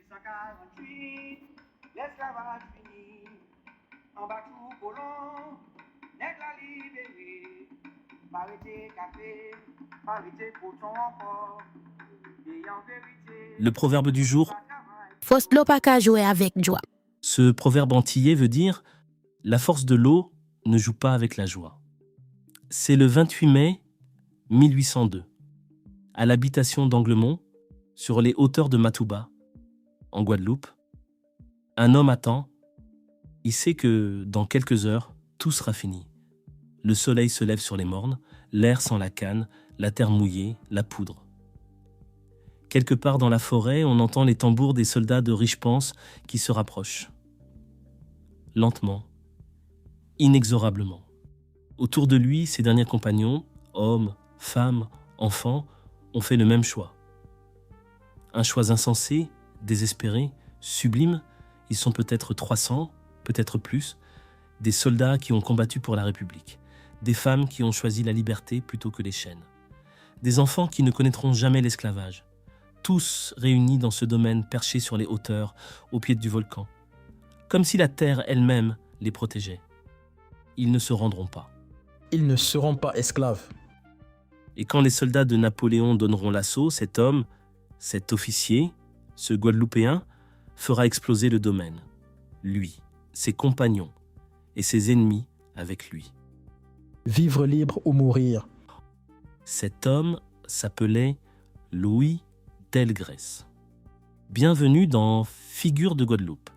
1848, l'esclavage fini. En bas tout colon, nègre la libéré. Parité café, parité coton encore. Et en vérité, Le proverbe du jour, Force l'eau pas qu'à jouer avec joie. ce proverbe antillais veut dire « La force de l'eau ne joue pas avec la joie ». C'est le 28 mai 1802, à l'habitation d'Anglemont, sur les hauteurs de Matouba, en Guadeloupe. Un homme attend. Il sait que dans quelques heures, tout sera fini. Le soleil se lève sur les mornes, l'air sent la canne, la terre mouillée, la poudre. Quelque part dans la forêt, on entend les tambours des soldats de Richepense qui se rapprochent. Lentement, inexorablement. Autour de lui, ses derniers compagnons, hommes, femmes, enfants, ont fait le même choix. Un choix insensé, désespéré, sublime. Ils sont peut-être 300, peut-être plus, des soldats qui ont combattu pour la République, des femmes qui ont choisi la liberté plutôt que les chaînes, des enfants qui ne connaîtront jamais l'esclavage, tous réunis dans ce domaine perché sur les hauteurs, au pied du volcan, comme si la terre elle-même les protégeait. Ils ne se rendront pas. Ils ne seront pas esclaves. Et quand les soldats de Napoléon donneront l'assaut, cet homme, cet officier, ce Guadeloupéen, fera exploser le domaine. Lui, ses compagnons et ses ennemis avec lui. Vivre libre ou mourir. Cet homme s'appelait Louis Delgrès. Bienvenue dans Figures de Guadeloupe.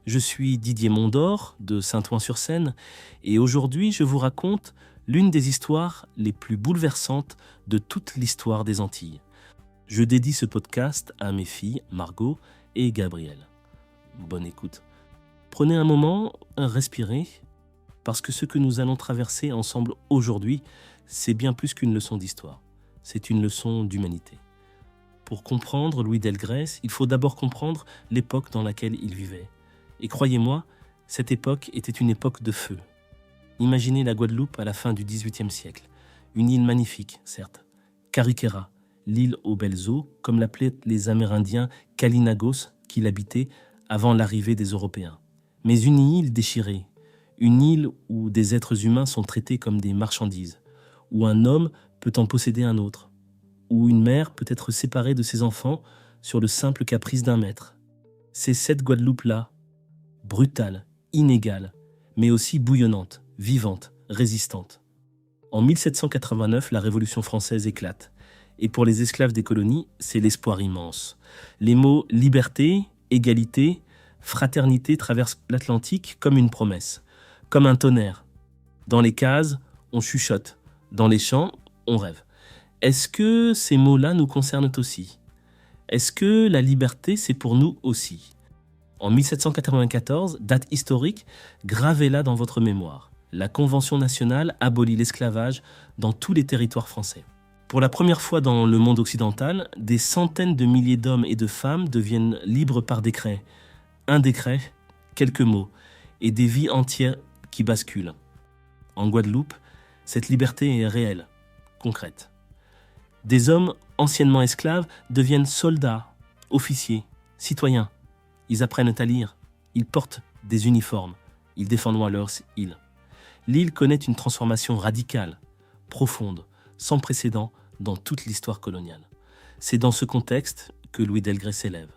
Je suis Didier Mondor de Saint-Ouen-sur-Seine et aujourd'hui je vous raconte l'une des histoires les plus bouleversantes de toute l'histoire des Antilles. Je dédie ce podcast à mes filles Margot et Gabrielle. Bonne écoute. Prenez un moment, respirez, parce que ce que nous allons traverser ensemble aujourd'hui, c'est bien plus qu'une leçon d'histoire. C'est une leçon d'humanité. Pour comprendre Louis Delgrès, il faut d'abord comprendre l'époque dans laquelle il vivait. Et croyez-moi, cette époque était une époque de feu. Imaginez la Guadeloupe à la fin du XVIIIe siècle. Une île magnifique, certes. Cariquera, l'île aux belles eaux, comme l'appelaient les Amérindiens Kalinagos qui l'habitaient avant l'arrivée des Européens. Mais une île déchirée, une île où des êtres humains sont traités comme des marchandises, où un homme peut en posséder un autre, où une mère peut être séparée de ses enfants sur le simple caprice d'un maître. C'est cette Guadeloupe-là, brutale, inégale, mais aussi bouillonnante, vivante, résistante. En 1789, la Révolution française éclate. Et pour les esclaves des colonies, c'est l'espoir immense. Les mots liberté, égalité, fraternité traversent l'Atlantique comme une promesse, comme un tonnerre. Dans les cases, on chuchote. Dans les champs, on rêve. Est-ce que ces mots-là nous concernent aussi ? Est-ce que la liberté, c'est pour nous aussi ? En 1794, date historique, gravez-la dans votre mémoire. La Convention nationale abolit l'esclavage dans tous les territoires français. Pour la première fois dans le monde occidental, des centaines de milliers d'hommes et de femmes deviennent libres par décret. Un décret, quelques mots, et des vies entières qui basculent. En Guadeloupe, cette liberté est réelle, concrète. Des hommes anciennement esclaves deviennent soldats, officiers, citoyens. Ils apprennent à lire, ils portent des uniformes, ils défendent leur île. L'île connaît une transformation radicale, profonde, sans précédent dans toute l'histoire coloniale. C'est dans ce contexte que Louis Delgrès s'élève.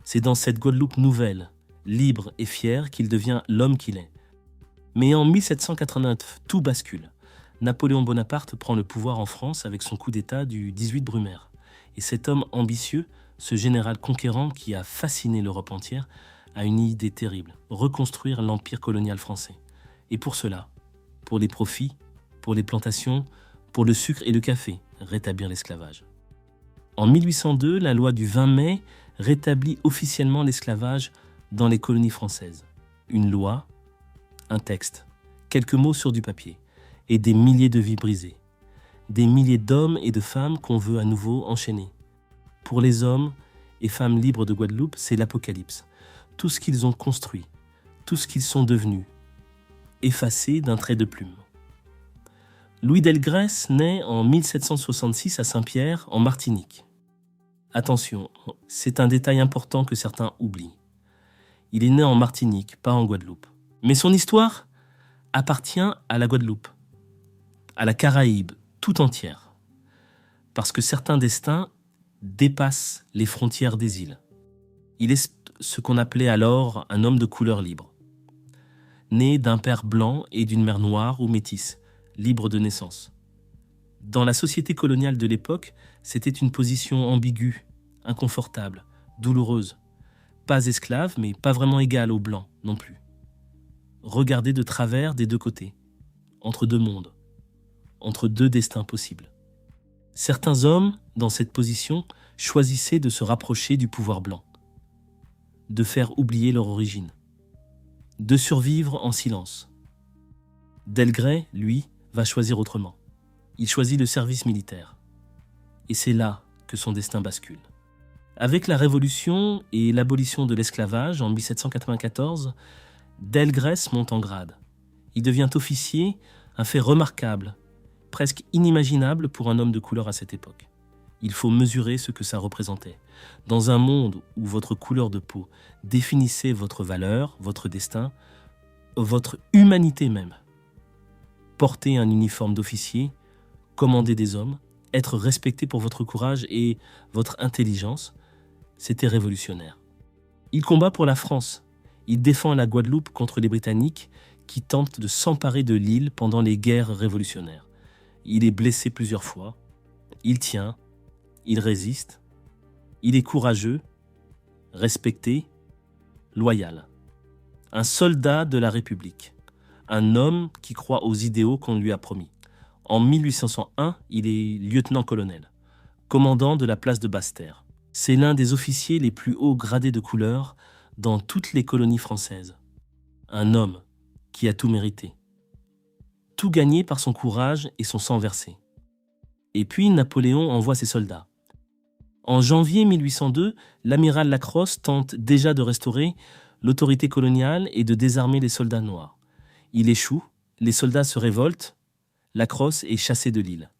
C'est dans cette Guadeloupe nouvelle, libre et fière qu'il devient l'homme qu'il est. Mais en 1789, tout bascule. Napoléon Bonaparte prend le pouvoir en France avec son coup d'État du 18 Brumaire. Et cet homme ambitieux, ce général conquérant qui a fasciné l'Europe entière, a une idée terrible, reconstruire l'empire colonial français. Et pour cela, pour les profits, pour les plantations, pour le sucre et le café, rétablir l'esclavage. En 1802, la loi du 20 mai rétablit officiellement l'esclavage dans les colonies françaises. Une loi, un texte, quelques mots sur du papier, et des milliers de vies brisées. Des milliers d'hommes et de femmes qu'on veut à nouveau enchaîner. Pour les hommes et femmes libres de Guadeloupe, c'est l'apocalypse. Tout ce qu'ils ont construit, tout ce qu'ils sont devenus, effacé d'un trait de plume. Louis Delgrès naît en 1766 à Saint-Pierre, en Martinique. Attention, c'est un détail important que certains oublient. Il est né en Martinique, pas en Guadeloupe. Mais son histoire appartient à la Guadeloupe, à la Caraïbe tout entière. Parce que certains destins dépassent les frontières des îles. Il est ce qu'on appelait alors un homme de couleur libre. Né d'un père blanc et d'une mère noire ou métisse, libre de naissance. Dans la société coloniale de l'époque, c'était une position ambiguë, inconfortable, douloureuse. Pas esclave, mais pas vraiment égal aux blancs non plus. Regardé de travers des deux côtés, entre deux mondes, entre deux destins possibles. Certains hommes, dans cette position, choisissaient de se rapprocher du pouvoir blanc, de faire oublier leur origine, de survivre en silence. Delgrès, lui, va choisir autrement. Il choisit le service militaire. Et c'est là que son destin bascule. Avec la Révolution et l'abolition de l'esclavage en 1794, Delgrès monte en grade. Il devient officier, un fait remarquable, presque inimaginable pour un homme de couleur à cette époque. Il faut mesurer ce que ça représentait. Dans un monde où votre couleur de peau définissait votre valeur, votre destin, votre humanité même. Porter un uniforme d'officier, commander des hommes, être respecté pour votre courage et votre intelligence, c'était révolutionnaire. Il combat pour la France. Il défend la Guadeloupe contre les Britanniques qui tentent de s'emparer de l'île pendant les guerres révolutionnaires. Il est blessé plusieurs fois. Il tient. Il résiste. Il est courageux, respecté, loyal. Un soldat de la République. Un homme qui croit aux idéaux qu'on lui a promis. En 1801, il est lieutenant-colonel, commandant de la place de Basse-Terre. C'est l'un des officiers les plus hauts gradés de couleur dans toutes les colonies françaises. Un homme qui a tout mérité. Tout gagné par son courage et son sang versé. Et puis Napoléon envoie ses soldats. En janvier 1802, l'amiral Lacrosse tente déjà de restaurer l'autorité coloniale et de désarmer les soldats noirs. Il échoue, les soldats se révoltent, Lacrosse est chassé de l'île.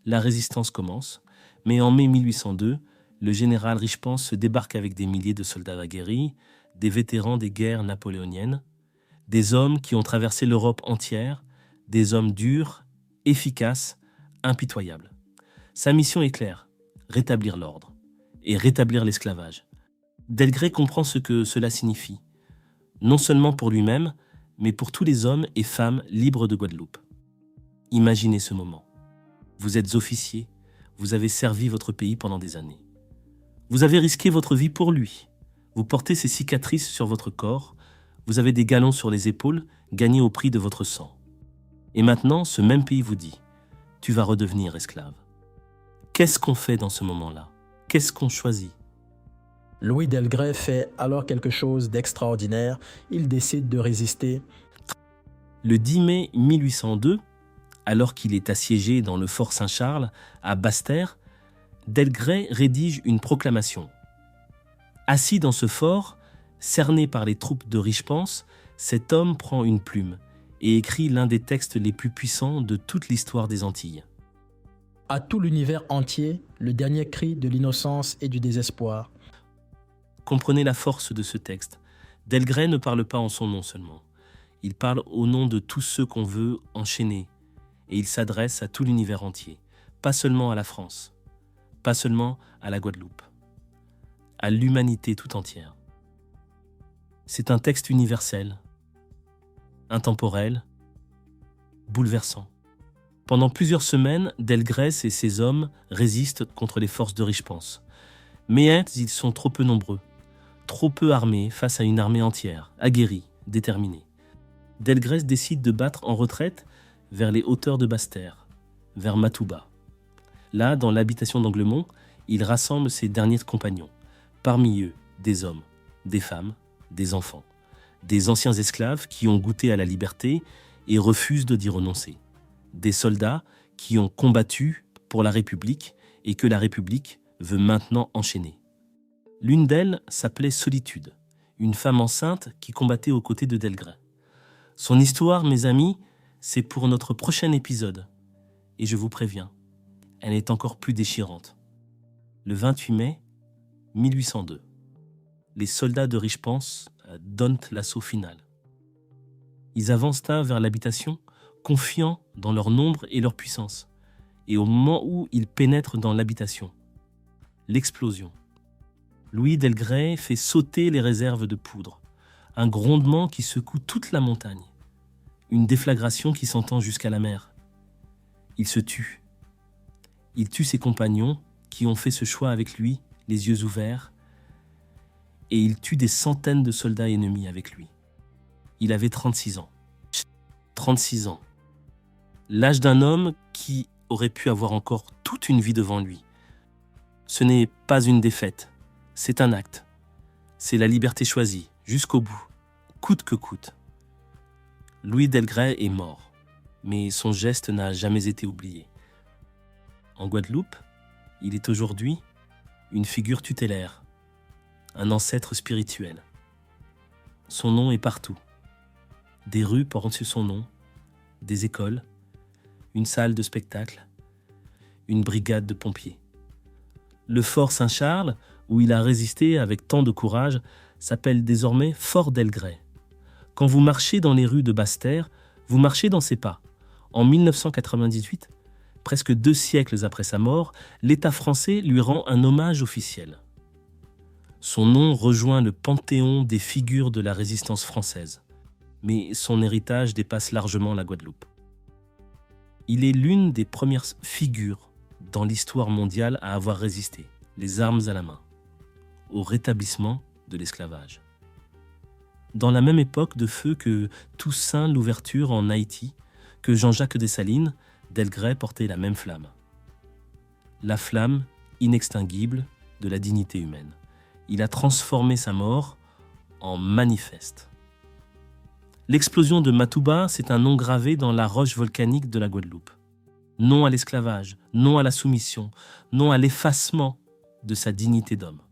La résistance commence, mais en mai 1802, le général Richepens se débarque avec des milliers de soldats aguerris, des vétérans des guerres napoléoniennes, des hommes qui ont traversé l'Europe entière, des hommes durs, efficaces, impitoyables. Sa mission est claire, rétablir l'ordre et rétablir l'esclavage. Delgrès comprend ce que cela signifie, non seulement pour lui-même, mais pour tous les hommes et femmes libres de Guadeloupe. Imaginez ce moment. Vous êtes officier, vous avez servi votre pays pendant des années. Vous avez risqué votre vie pour lui. Vous portez ces cicatrices sur votre corps, vous avez des galons sur les épaules gagnés au prix de votre sang. Et maintenant, ce même pays vous dit « Tu vas redevenir esclave ». Qu'est-ce qu'on fait dans ce moment-là? Qu'est-ce qu'on choisit? Louis Delgrès fait alors quelque chose d'extraordinaire. Il décide de résister. Le 10 mai 1802, alors qu'il est assiégé dans le fort Saint-Charles, à Basse-Terre, Delgrès rédige une proclamation. Assis dans ce fort, cerné par les troupes de Richepens, cet homme prend une plume et écrit l'un des textes les plus puissants de toute l'histoire des Antilles. À tout l'univers entier, le dernier cri de l'innocence et du désespoir. Comprenez la force de ce texte. Delgrès ne parle pas en son nom seulement. Il parle au nom de tous ceux qu'on veut enchaîner. Et il s'adresse à tout l'univers entier. Pas seulement à la France. Pas seulement à la Guadeloupe. À l'humanité tout entière. C'est un texte universel, intemporel, bouleversant. Pendant plusieurs semaines, Delgrès et ses hommes résistent contre les forces de Richepens. Mais ils sont trop peu nombreux, trop peu armés face à une armée entière, aguerrie, déterminée. Delgrès décide de battre en retraite vers les hauteurs de Basse-Terre, vers Matouba. Là, dans l'habitation d'Anglemont, il rassemble ses derniers compagnons. Parmi eux, des hommes, des femmes, des enfants, des anciens esclaves qui ont goûté à la liberté et refusent d'y renoncer. Des soldats qui ont combattu pour la République et que la République veut maintenant enchaîner. L'une d'elles s'appelait Solitude, une femme enceinte qui combattait aux côtés de Delgrès. Son histoire, mes amis, c'est pour notre prochain épisode. Et je vous préviens, elle est encore plus déchirante. Le 28 mai, 1802. Les soldats de Richepense donnent l'assaut final. Ils avancent vers l'habitation, confiants dans leur nombre et leur puissance. Et au moment où ils pénètrent dans l'habitation, l'explosion. Louis Delgray fait sauter les réserves de poudre. Un grondement qui secoue toute la montagne. Une déflagration qui s'entend jusqu'à la mer. Il se tue. Il tue ses compagnons qui ont fait ce choix avec lui, les yeux ouverts, et il tue des centaines de soldats ennemis avec lui. Il avait 36 ans. 36 ans. L'âge d'un homme qui aurait pu avoir encore toute une vie devant lui. Ce n'est pas une défaite, c'est un acte. C'est la liberté choisie, jusqu'au bout, coûte que coûte. Louis Delgray est mort, mais son geste n'a jamais été oublié. En Guadeloupe, il est aujourd'hui une figure tutélaire, un ancêtre spirituel. Son nom est partout. Des rues portent son nom, des écoles, une salle de spectacle, une brigade de pompiers. Le fort Saint-Charles, où il a résisté avec tant de courage, s'appelle désormais Fort Delgray. Quand vous marchez dans les rues de Basse-Terre, vous marchez dans ses pas. En 1998, presque 2 siècles après sa mort, l'État français lui rend un hommage officiel. Son nom rejoint le panthéon des figures de la résistance française, mais son héritage dépasse largement la Guadeloupe. Il est l'une des premières figures dans l'histoire mondiale à avoir résisté, les armes à la main, au rétablissement de l'esclavage. Dans la même époque de feu que Toussaint Louverture en Haïti, que Jean-Jacques Dessalines, Delgray portait la même flamme. La flamme inextinguible de la dignité humaine. Il a transformé sa mort en manifeste. L'explosion de Matouba, c'est un nom gravé dans la roche volcanique de la Guadeloupe. Non à l'esclavage, non à la soumission, non à l'effacement de sa dignité d'homme.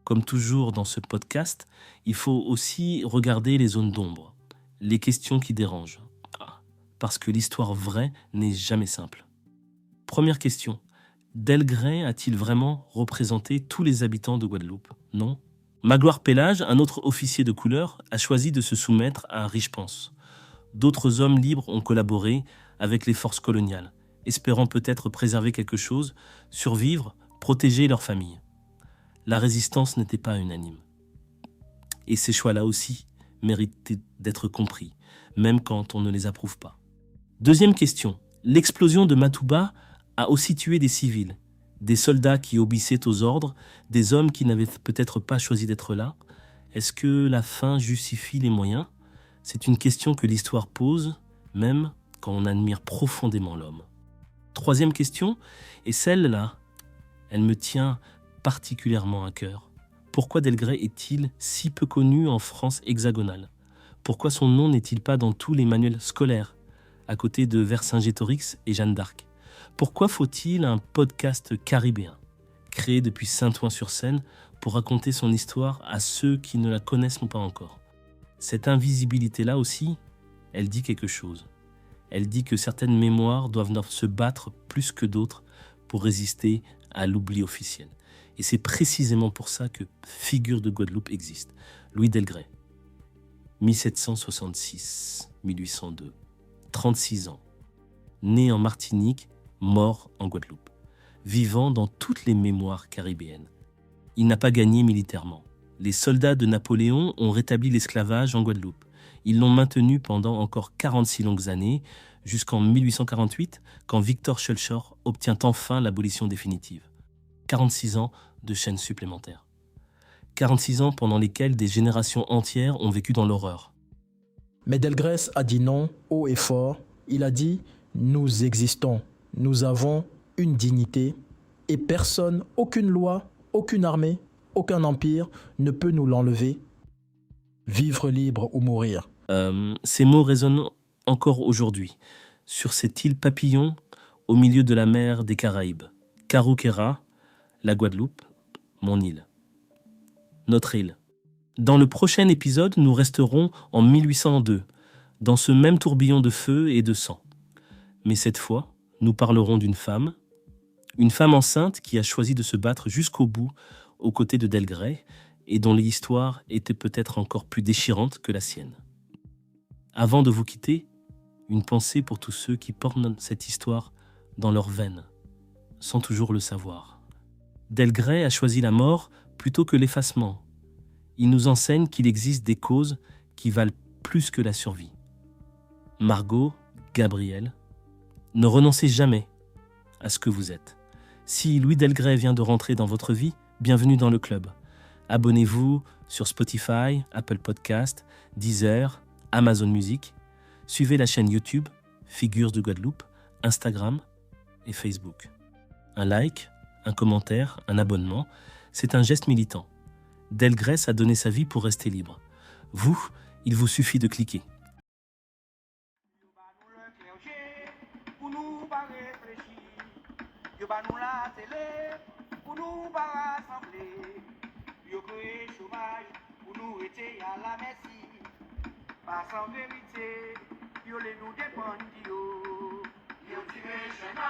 Comme toujours dans ce podcast, il faut aussi regarder les zones d'ombre, les questions qui dérangent. Parce que l'histoire vraie n'est jamais simple. Première question. Delgray a-t-il vraiment représenté tous les habitants de Guadeloupe? Non. Magloire Pélage, un autre officier de couleur, a choisi de se soumettre à Richepense. D'autres hommes libres ont collaboré avec les forces coloniales, espérant peut-être préserver quelque chose, survivre, protéger leur famille. La résistance n'était pas unanime. Et ces choix-là aussi méritent d'être compris, même quand on ne les approuve pas. Deuxième question. L'explosion de Matouba a aussi tué des civils, des soldats qui obéissaient aux ordres, des hommes qui n'avaient peut-être pas choisi d'être là. Est-ce que la fin justifie les moyens? C'est une question que l'histoire pose, même quand on admire profondément l'homme. Troisième question, et celle-là, elle me tient particulièrement à cœur. Pourquoi Delgray est-il si peu connu en France hexagonale? Pourquoi son nom n'est-il pas dans tous les manuels scolaires, à côté de Vercingétorix et Jeanne d'Arc? Pourquoi faut-il un podcast caribéen, créé depuis Saint-Ouen-sur-Seine, pour raconter son histoire à ceux qui ne la connaissent pas encore? Cette invisibilité-là aussi, elle dit quelque chose. Elle dit que certaines mémoires doivent se battre plus que d'autres pour résister à l'oubli officiel. Et c'est précisément pour ça que Figure de Guadeloupe existe. Louis Delgray, 1766-1802, 36 ans, né en Martinique, mort en Guadeloupe, vivant dans toutes les mémoires caribéennes. Il n'a pas gagné militairement. Les soldats de Napoléon ont rétabli l'esclavage en Guadeloupe. Ils l'ont maintenu pendant encore 46 longues années, jusqu'en 1848, quand Victor Schœlcher obtient enfin l'abolition définitive. 46 ans de chaîne supplémentaire. 46 ans pendant lesquels des générations entières ont vécu dans l'horreur. Mais Delgray a dit non haut et fort. Il a dit « Nous existons, nous avons une dignité et personne, aucune loi, aucune armée, aucun empire ne peut nous l'enlever. Vivre libre ou mourir. » Ces mots résonnent encore aujourd'hui, sur cette île papillon au milieu de la mer des Caraïbes. Karoukéra, la Guadeloupe, mon île. Notre île. Dans le prochain épisode, nous resterons en 1802, dans ce même tourbillon de feu et de sang. Mais cette fois, nous parlerons d'une femme enceinte qui a choisi de se battre jusqu'au bout aux côtés de Delgrès et dont l'histoire était peut-être encore plus déchirante que la sienne. Avant de vous quitter, une pensée pour tous ceux qui portent cette histoire dans leurs veines, sans toujours le savoir. Delgrès a choisi la mort plutôt que l'effacement. Il nous enseigne qu'il existe des causes qui valent plus que la survie. Margot, Gabriel, ne renoncez jamais à ce que vous êtes. Si Louis Delgrès vient de rentrer dans votre vie, bienvenue dans le club. Abonnez-vous sur Spotify, Apple Podcast, Deezer, Amazon Music. Suivez la chaîne YouTube, Figures de Guadeloupe, Instagram et Facebook. Un like, un commentaire, un abonnement, c'est un geste militant. Delgrès a donné sa vie pour rester libre. Vous, il vous suffit de cliquer. Pour nous pas réfléchir, yo ba nous la télé, pour nous pas rassembler, yo créé chômage, pour nous rester à la merci, pas sans vérité, yo les nous dépendent yo tiré chemin.